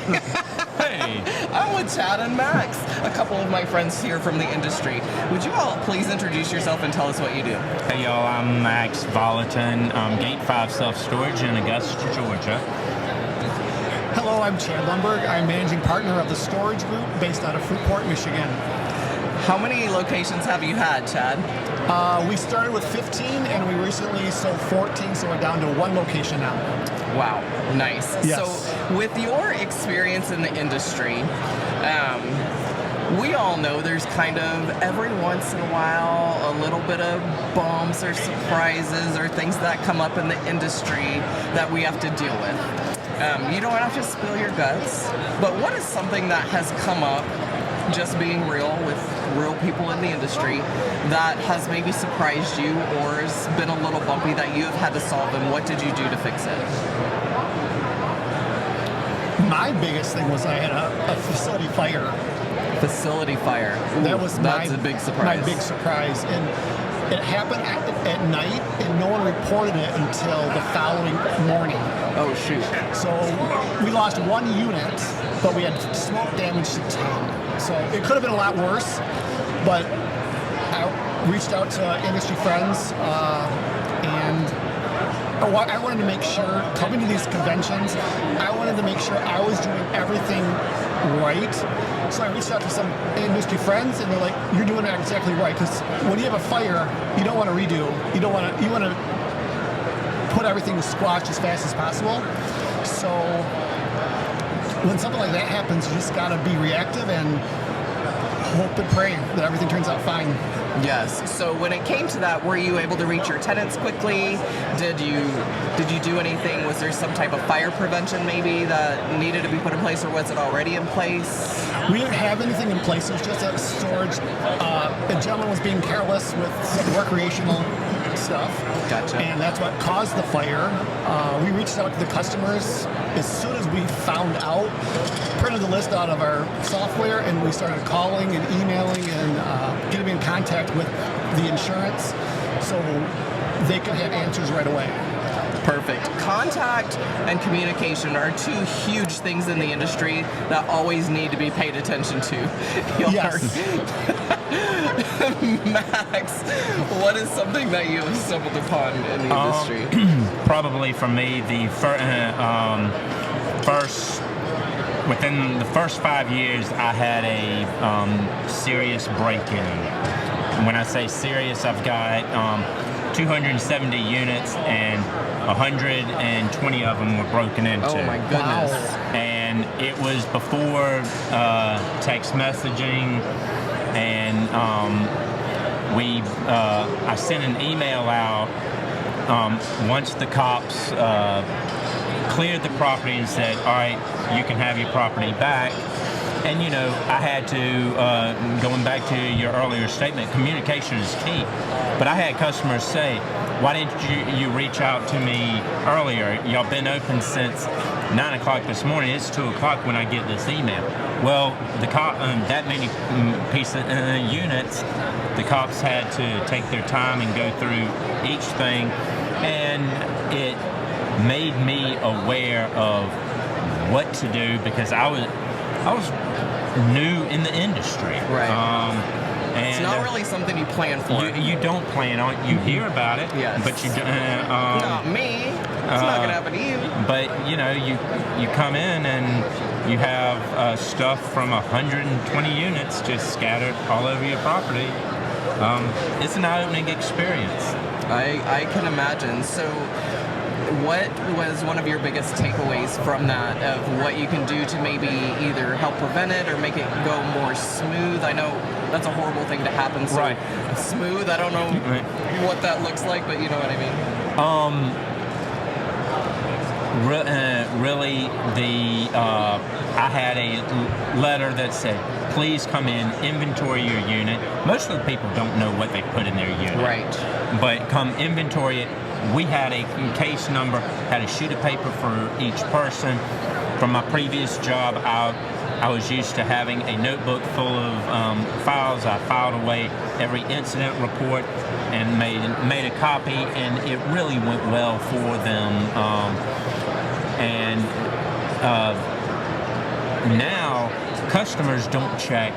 Hey. I'm with Chad and Max, a couple of my friends here from the industry. Would you all please introduce yourself and tell us what you do? Hey y'all, I'm Max Vallotton, Gate 5 Self-Storage in Augusta, Georgia. Hello, I'm Chad Lundberg. I'm managing partner of the storage group based out of Fruitport, Michigan. How many locations have you had, Chad? We started with 15 and we recently sold 14, so we're down to one location now. Wow, nice. Yes. So with your experience in the industry, we all know there's kind of every once in a while a little bit of bumps or surprises or things that come up in the industry that we have to deal with. You don't have to spill your guts, but what is something that has come up, just being real with real people in the industry, that has maybe surprised you or has been a little bumpy that you have had to solve, and what did you do to fix it? My biggest thing was I had a facility fire. Facility fire. Ooh, that's a big surprise. My big surprise. And it happened at night, and no one reported it until the following morning. Oh, shoot. So we lost one unit, but we had smoke damage to 10. So it could have been a lot worse, but I reached out to industry friends, and I wanted to make sure, coming to these conventions, I wanted to make sure I was doing everything right. So I reached out to some industry friends, and they're like, "You're doing it exactly right." Because when you have a fire, you don't want to redo. You want to put everything to squash as fast as possible. So when something like that happens, you just got to be reactive and hope and pray that everything turns out fine. Yes. So when it came to that, were you able to reach your tenants quickly? Did you do anything? Was there some type of fire prevention maybe that needed to be put in place, or was it already in place? We didn't have anything in place. It was just a storage. A gentleman was being careless with some recreational stuff. Gotcha. And that's what caused the fire. We reached out to the customers as soon as we found out, printed the list out of our software, and we started calling and emailing and getting in contact with the insurance so they could have answers right away. Perfect. Contact and communication are two huge things in the industry that always need to be paid attention to. Yes. Max, what is something that you have stumbled upon in the industry? Probably for me, the within the first 5 years, I had a serious break-in. When I say serious, I've got 270 units, and 120 of them were broken into. Oh my goodness. Wow. And it was before text messaging, and I sent an email out once the cops cleared the property and said, all right, you can have your property back. And you know, I had to, going back to your earlier statement, communication is key. But I had customers say, why didn't you reach out to me earlier? Y'all been open since 9 o'clock this morning. It's 2 o'clock when I get this email. Well, the that many units, the cops had to take their time and go through each thing, and it made me aware of what to do, because I was new in the industry. Right. And it's not really something you plan for. You don't plan on it. You hear about it, yes, but you don't. Not me. It's not going to happen to you. But you know, you come in and you have stuff from 120 units just scattered all over your property. It's an eye-opening experience. I can imagine. So what was one of your biggest takeaways from that, of what you can do to maybe either help prevent it or make it go more smooth? I know that's a horrible thing to happen. So right. Smooth, I don't know what that looks like, but you know what I mean. Really, I had a letter that said, please come in, inventory your unit. Most of the people don't know what they put in their unit. Right. But come inventory it. We had a case number, had a sheet of paper for each person. From my previous job, I was used to having a notebook full of files. I filed away every incident report and made a copy, and it really went well for them. now customers don't check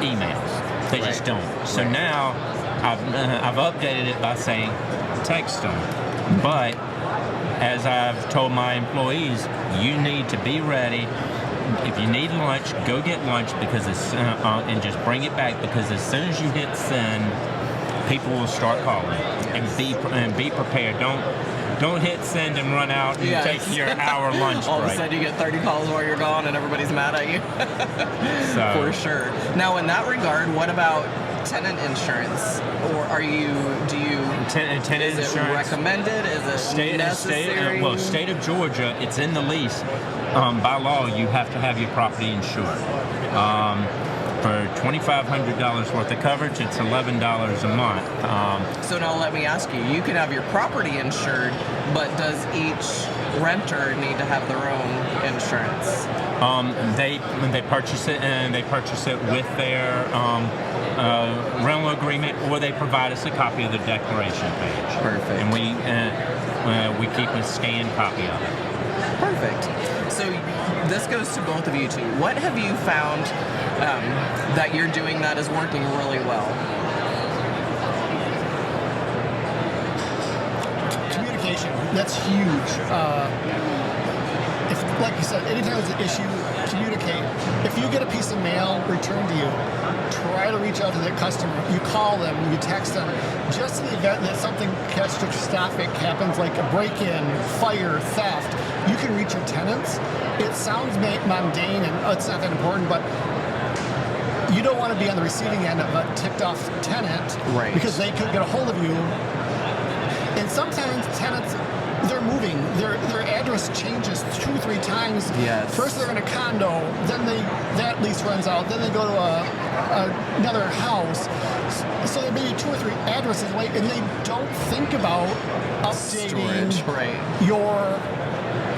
emails. They just don't. So now I've updated it by saying text them. But as I've told my employees, you need to be ready. If you need lunch, go get lunch because and just bring it back, because as soon as you hit send, people will start calling. And be prepared. Don't hit send and run out and take your hour lunch break. All of a sudden you get 30 calls while you're gone and everybody's mad at you. So, for sure. Now, in that regard, what about tenant insurance? Or do you tenant is insurance it recommended? Is it necessary? State of Georgia, it's in the lease. By law, you have to have your property insured. For $2,500 worth of coverage, it's $11 a month. So now let me ask you, you can have your property insured, but does each renter need to have their own insurance? They purchase it, and they purchase it with their rental agreement, or they provide us a copy of the declaration page. Perfect. And we keep a scanned copy of it. Perfect. So this goes to both of you two. What have you found that you're doing that is working really well? Communication, that's huge. If, like you said, anytime there's an issue, communicate. If you get a piece of mail returned to you, try to reach out to that customer. You call them, you text them. Just in the event that something catastrophic happens, like a break-in, fire, theft, you can reach your tenants. It sounds mundane and it's not that important, but you don't want to be on the receiving end of a ticked-off tenant, right? Because they could get a hold of you. And sometimes tenants, they're moving. Their address changes 2 or 3 times. Yes. First they're in a condo, then that lease runs out, then they go to another house. So there may be 2 or 3 addresses away, and they don't think about updating storage, right?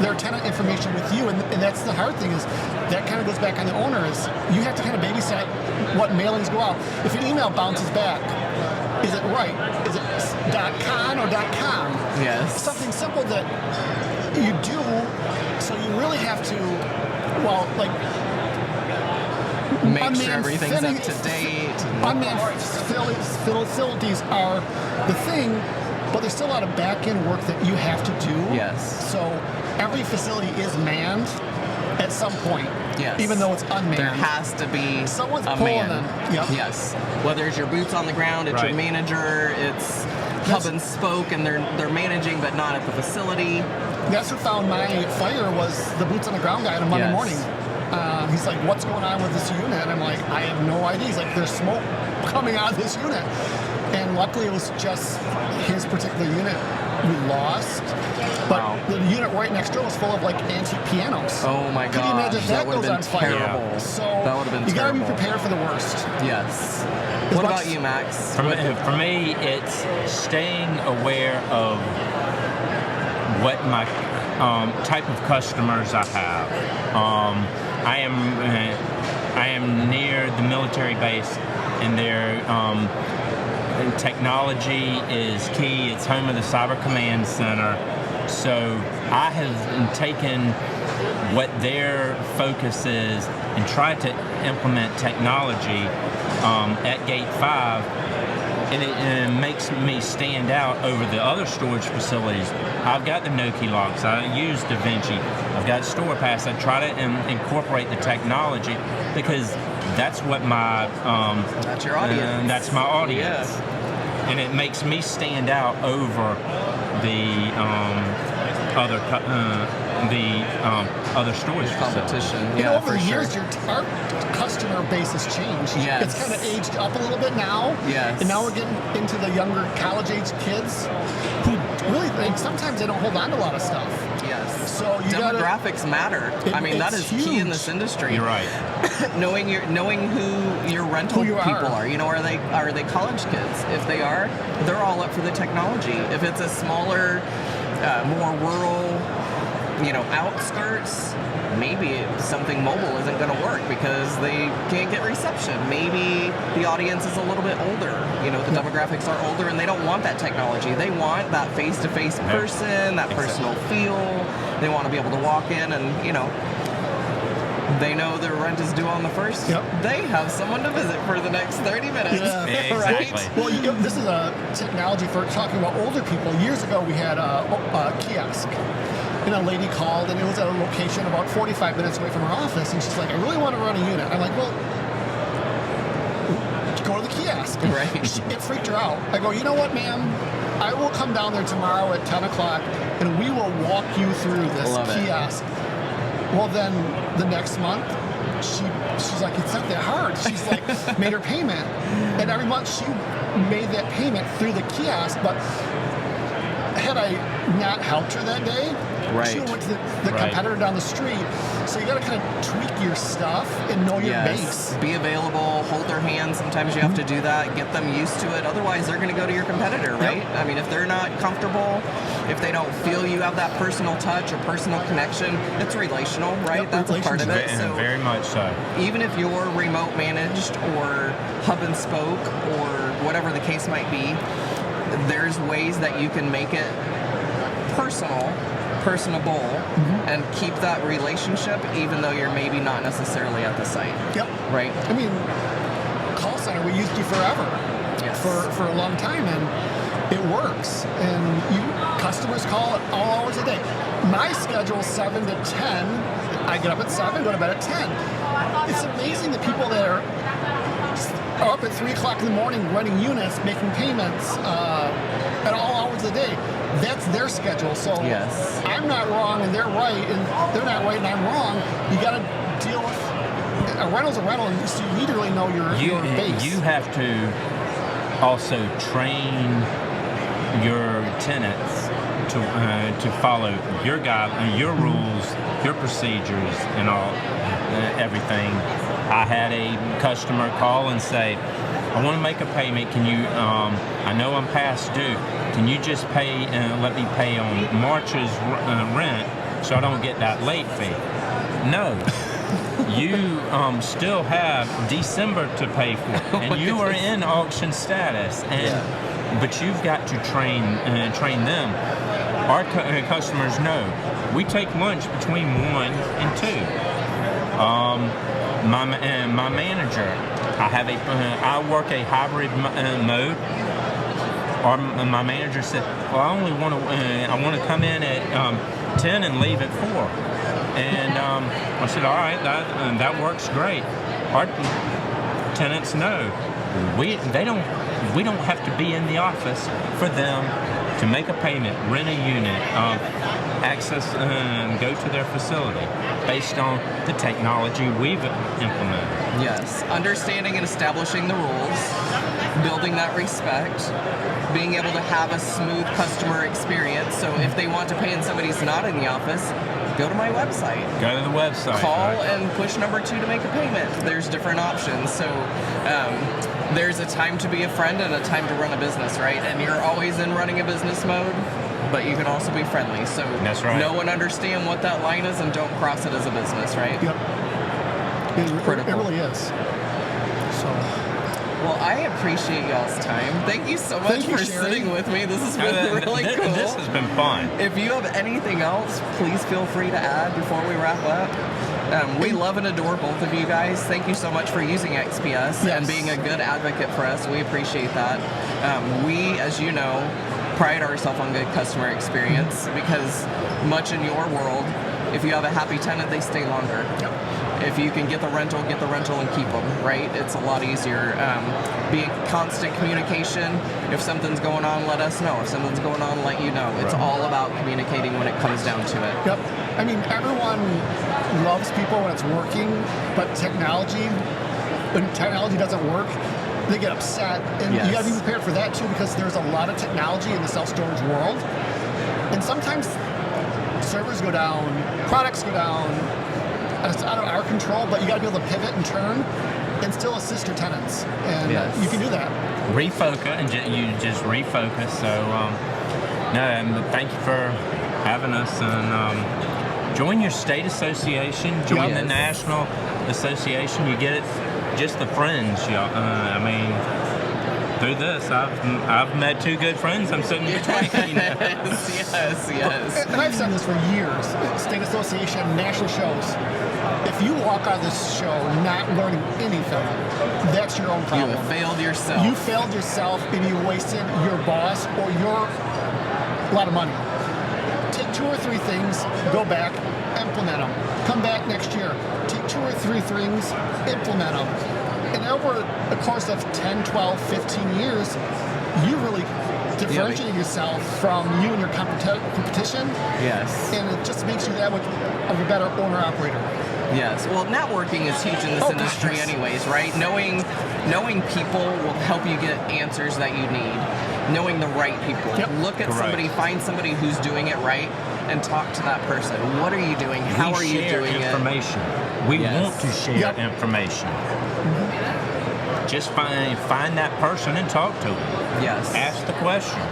Their tenant information with you, and that's the hard thing, is that kind of goes back on the owner, is you have to kind of babysit what mailings go out. If an email bounces back, is it right? Is it .con or .com? Yes. Something simple that you do, so you really have to, make sure everything's up to date. Unmanned facilities are the thing, but there's still a lot of back-end work that you have to do. Yes. So every facility is manned at some point. Yes. Even though it's unmanned. There has to be someone's a pulling man. them. Yep. Yes. Whether it's your boots on the ground, it's your manager, it's hub and spoke, and they're managing but not at the facility. That's what found my fire, was the boots on the ground guy on a Monday morning. He's like, what's going on with this unit? And I'm like, I have no idea. He's like, there's smoke coming out of this unit. And luckily it was just his particular unit we lost. But the unit right next door was full of antique pianos. Oh my god. Could you imagine if that goes on fire? Terrible. So that would have been you gotta be prepared for the worst. Yes. What about you, Max? For me, it's staying aware of what my type of customers I have. I am near the military base, and their technology is key. It's home of the Cyber Command Center. So I have taken what their focus is and tried to implement technology at Gate 5, and it makes me stand out over the other storage facilities. I've got the no-key locks. I use DaVinci. I've got StorePass. I try to incorporate the technology because that's what my that's your audience. That's my audience, and it makes me stand out over the other storage competition. Over the years, our customer base has changed. Yes. It's kind of aged up a little bit now. Yes. And now we're getting into the younger college-age kids who really think sometimes they don't hold on to a lot of stuff. Yes. So demographics matter. I mean, that is huge. Key in this industry. You're right. knowing who your rental people are. Are they college kids? If they are, they're all up for the technology. If it's a smaller, more rural, outskirts, maybe something mobile isn't going to work because they can't get reception. Maybe the audience is a little bit older. The demographics are older and they don't want that technology. They want that face-to-face person, that personal feel. They want to be able to walk in and, They know their rent is due on the 1st. Yep. They have someone to visit for the next 30 minutes. Yeah. Exactly. Well, this is a technology for talking about older people. Years ago, we had a kiosk. And a lady called, and it was at a location about 45 minutes away from her office. And she's like, I really want to run a unit. I'm like, well, go to the kiosk. Right. It freaked her out. I go, you know what, ma'am? I will come down there tomorrow at 10 o'clock, and we will walk you through this kiosk. Well, then the next month, she's like, it's not that hard. She's like, made her payment. And every month she made that payment through the kiosk. But had I not helped her that day, she went to the competitor down the street. So you got to kind of tweak your stuff and know your base. Be available, hold their hand. Sometimes you have to do that, get them used to it. Otherwise, they're going to go to your competitor, right? Yep. I mean, if they're not comfortable, if they don't feel you have that personal touch or personal connection, it's relational, right? Yep, that's a part of it. So very much so. Even if you're remote managed or hub and spoke or whatever the case might be, there's ways that you can make it personable, and keep that relationship even though you're maybe not necessarily at the site. Yep. Right? I mean, call center, we used you forever. Yes. For a long time, and it works. And customers call at all hours a day. My schedule's 7 to 10. I get up at 7, go to bed at 10. It's amazing the people that are up at 3 o'clock in the morning running units, making payments at all hours of the day. That's their schedule. So I'm not wrong and they're right, and they're not right and I'm wrong. You got to deal with a rental's a rental, and so you need to really know your base. You have to also train your tenants to follow your your rules, your procedures, and all everything. I had a customer call and say, I want to make a payment. Can you, I know I'm past due. Can you just let me pay on March's rent so I don't get that late fee? No. You still have December to pay for, and you are in auction status, but you've got to train them. Our customers know we take lunch between 1 and 2. My manager, I work a hybrid mode. My manager said, "Well, I want to come in at 10 and leave at 4." And I said, "All right, that works great." Our tenants know we don't have to be in the office for them to make a payment, rent a unit, access, go to their facility based on the technology we've implemented. Yes, understanding and establishing the rules, building that respect, being able to have a smooth customer experience. So if they want to pay and somebody's not in the office, go to my website. Go to the website. Call and push number 2 to make a payment. There's different options. So there's a time to be a friend and a time to run a business, right? And you're always in running a business mode, but you can also be friendly. So that's right. Know and understand what that line is and don't cross it as a business, right? Yep. Critical. It really is. So. Well, I appreciate y'all's time. Thank you so much for sitting with me. This has been really cool. This has been fun. If you have anything else, please feel free to add before we wrap up. We love and adore both of you guys. Thank you so much for using XPS and being a good advocate for us. We appreciate that. We, as you know, pride ourselves on good customer experience because much in your world, if you have a happy tenant, they stay longer. Yep. If you can get the rental and keep them, right? It's a lot easier. Be in constant communication. If something's going on, let us know. If something's going on, let you know. It's all about communicating when it comes down to it. Yep. I mean, everyone loves people when it's working, but when technology doesn't work, they get upset. And you gotta be prepared for that too, because there's a lot of technology in the self-storage world. And sometimes servers go down, products go down. It's out of our control, but you got to be able to pivot and turn and still assist your tenants. And you can do that. Refocus, and you just refocus. So, thank you for having us. And join your state association, join the national association. You get it, just the friends. through this, I've met two good friends. I'm sitting between. yes. And I've said this for years. State Association, national shows. If you walk out of this show not learning anything, that's your own problem. You have failed yourself. You failed yourself and you wasted your boss or a lot of money. Take 2 or 3 things, go back, implement them. Come back next year. Take 2 or 3 things, implement them. And over the course of 10, 12, 15 years, you really differentiate yourself from you and your competition. Yes. And it just makes you that much of a better owner-operator. Yes. Well, networking is huge in this industry anyways, right? Knowing people will help you get answers that you need. Knowing the right people. Yep. Look at somebody, find somebody who's doing it right, and talk to that person. What are you doing? How are you doing information. We want to share information. Just find that person and talk to them. Yes. Ask the questions.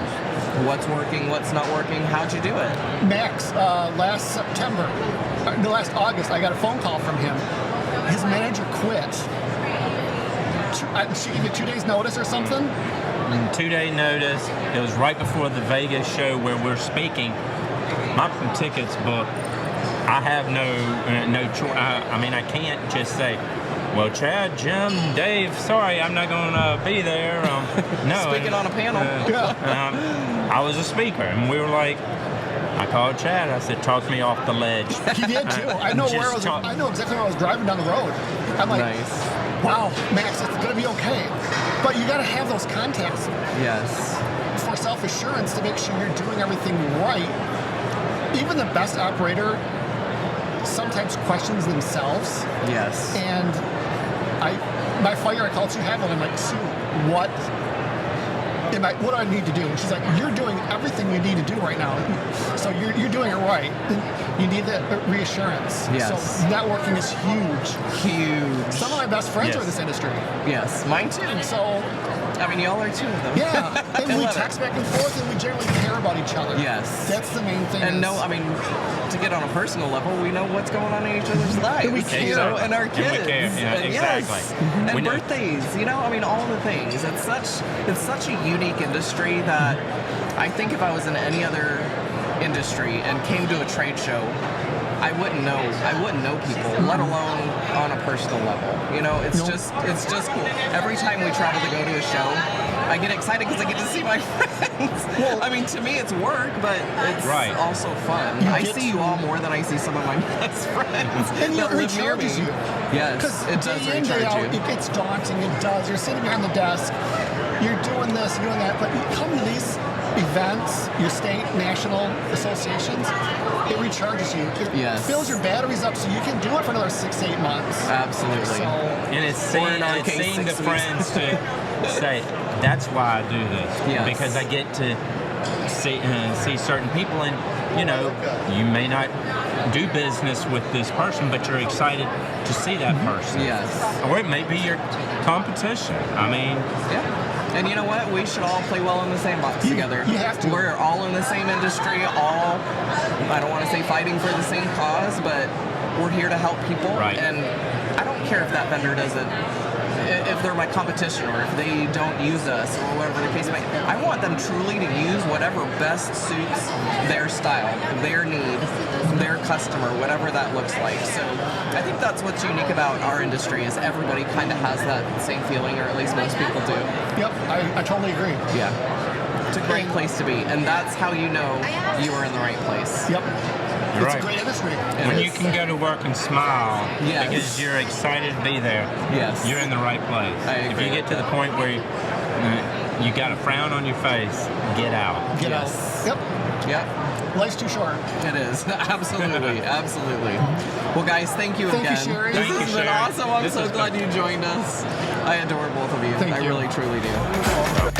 What's working, what's not working, how'd you do it? Max, last August, I got a phone call from him. His manager quit. She gave you 2 days notice or something? 2-day notice. It was right before the Vegas show where we're speaking. My tickets booked. I have no choice. I mean, I can't just say, well, Chad, Jim, Dave, sorry, I'm not going to be there. No. Speaking on a panel. I was a speaker, and we were like, I called Chad. I said, talk me off the ledge. He did too. I know exactly where I was driving down the road. I'm like, wow, Max, it's going to be okay. But you got to have those contacts. Yes. For self-assurance to make sure you're doing everything right. Even the best operator sometimes questions themselves. Yes. And my fire, I call it Sue Havlin. I'm like, Sue, what do I need to do? And she's like, you're doing everything you need to do right now. So you're doing it right. You need that reassurance. Yes. So networking is huge. Huge. Some of my best friends are in this industry. Yes, mine too. So, I mean, y'all are 2 of them. Yeah, and we text back and forth, and we generally care about each other. Yes. That's the main thing. And I mean, to get on a personal level, we know what's going on in each other's lives. And we care. And our kids. And we care. Yeah, exactly. Yes. And birthdays, I mean, all the things. It's such a unique industry that I think if I was in any other industry and came to a trade show, I wouldn't know people, let alone on a personal level. It's just cool. Every time we travel to go to a show, I get excited because I get to see my friends. Well, I mean, to me it's work, but it's also fun. I see you all more than I see some of my best friends. And it recharges you. Yes, it does recharge you. It gets daunting. It does. You're sitting behind the desk. You're doing this, doing that, but you come to these events, your state, national associations, it recharges you. It fills your batteries up so you can do it for another 6-8 months. Absolutely. So, and it's seeing the friends to say, that's why I do this. Because I get to see certain people, and you may not do business with this person, but you're excited to see that person. Yes. Or it may be your competition. I mean, And you know what? We should all play well in the sandbox together. You have to. We're all in the same industry, I don't want to say fighting for the same cause, but we're here to help people. Right. And I don't care if that vendor doesn't, if they're my competition or if they don't use us or whatever the case may be. I want them truly to use whatever best suits their style, their need, their customer, whatever that looks like. So I think that's what's unique about our industry is everybody kind of has that same feeling, or at least most people do. Yep, I totally agree. Yeah. It's a great place to be, and that's how you know you are in the right place. Yep. You're It's right. a great industry. When you can go to work and smile because you're excited to be there, you're in the right place. I agree if you get to the point where you got a frown on your face, get out. Get out. Yep. Yep. Life's too short. It is. Absolutely. Absolutely. Well, guys, thank you again. Thank you, Sherry. This Thank has you, been Sherry. awesome. I'm This so is glad fun. you joined us. I adore both of you. Thank I you. really, truly do.